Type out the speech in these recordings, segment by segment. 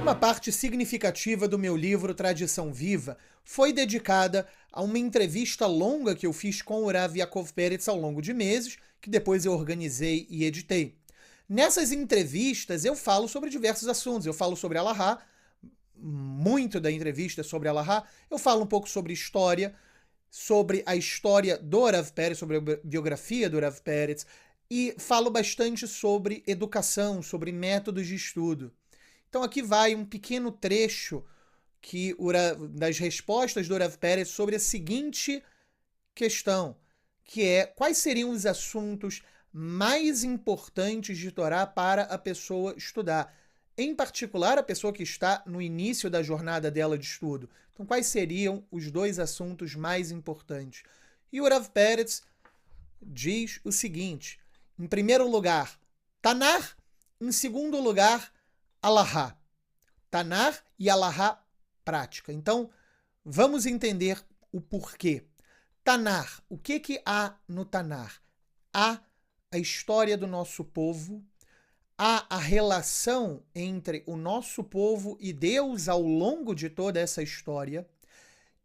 Uma parte significativa do meu livro Tradição Viva foi dedicada a uma entrevista longa que eu fiz com o Rav Yaakov Peretz ao longo de meses, que depois eu organizei e editei. Nessas entrevistas eu falo sobre diversos assuntos. Eu falo sobre Alahá, muito da entrevista é sobre Alahá. Eu falo um pouco sobre história, sobre a história do Rav Peretz, sobre a biografia do Rav Peretz, e falo bastante sobre educação, sobre métodos de estudo. Então aqui vai um pequeno trecho das respostas do Rav Peretz sobre a seguinte questão, que é: quais seriam os assuntos mais importantes de Torá para a pessoa estudar? Em particular, a pessoa que está no início da jornada dela de estudo. Então, quais seriam os dois assuntos mais importantes? E o Rav Peretz diz o seguinte: em primeiro lugar, Tanar; em segundo lugar, Alahá. Tanar e Alahá prática. Então, vamos entender o porquê. Tanar, o que há no Tanar? Há a história do nosso povo, há a relação entre o nosso povo e Deus ao longo de toda essa história.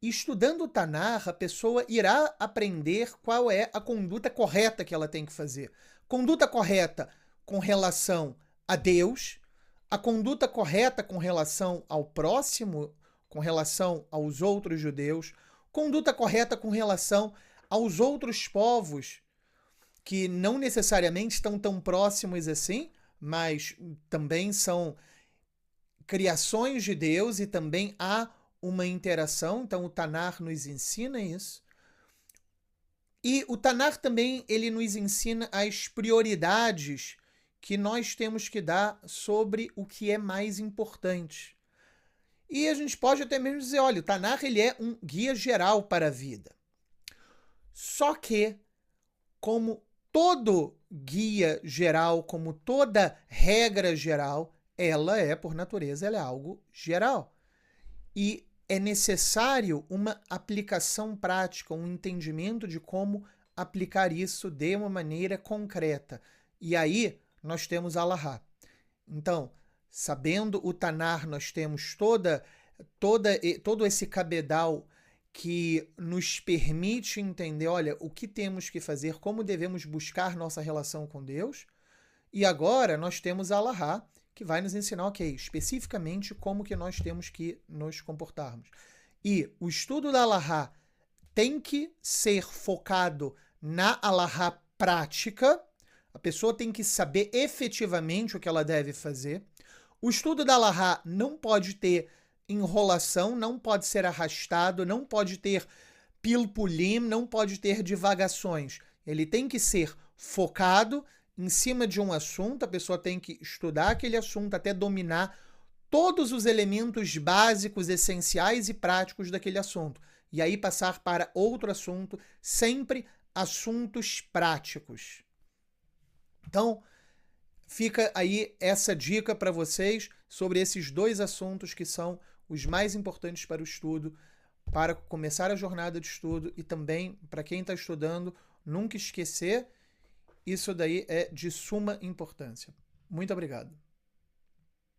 E estudando o Tanar, a pessoa irá aprender qual é a conduta correta que ela tem que fazer. Conduta correta com relação a Deus, a conduta correta com relação ao próximo, com relação aos outros judeus, conduta correta com relação aos outros povos que não necessariamente estão tão próximos assim, mas também são criações de Deus e também há uma interação. Então o Tanar nos ensina isso. E o Tanar também ele nos ensina as prioridades que nós temos que dar sobre o que é mais importante. E a gente pode até mesmo dizer, olha, o Tanar ele é um guia geral para a vida. Só que, como todo guia geral, como toda regra geral, ela é, por natureza, ela é algo geral. E é necessário uma aplicação prática, um entendimento de como aplicar isso de uma maneira concreta. E aí nós temos Alahá. Então, sabendo o Tanar, nós temos todo esse cabedal que nos permite entender, olha, o que temos que fazer, como devemos buscar nossa relação com Deus. E agora nós temos Alahá, que vai nos ensinar, ok, especificamente como que nós temos que nos comportarmos. E o estudo da Alahá tem que ser focado na Alahá prática. A pessoa tem que saber efetivamente o que ela deve fazer. O estudo da Alahá não pode ter enrolação, não pode ser arrastado, não pode ter pilpulim, não pode ter divagações. Ele tem que ser focado em cima de um assunto, a pessoa tem que estudar aquele assunto até dominar todos os elementos básicos, essenciais e práticos daquele assunto. E aí passar para outro assunto, sempre assuntos práticos. Então, fica aí essa dica para vocês sobre esses dois assuntos que são os mais importantes para o estudo, para começar a jornada de estudo e também para quem está estudando, nunca esquecer. Isso daí é de suma importância. Muito obrigado.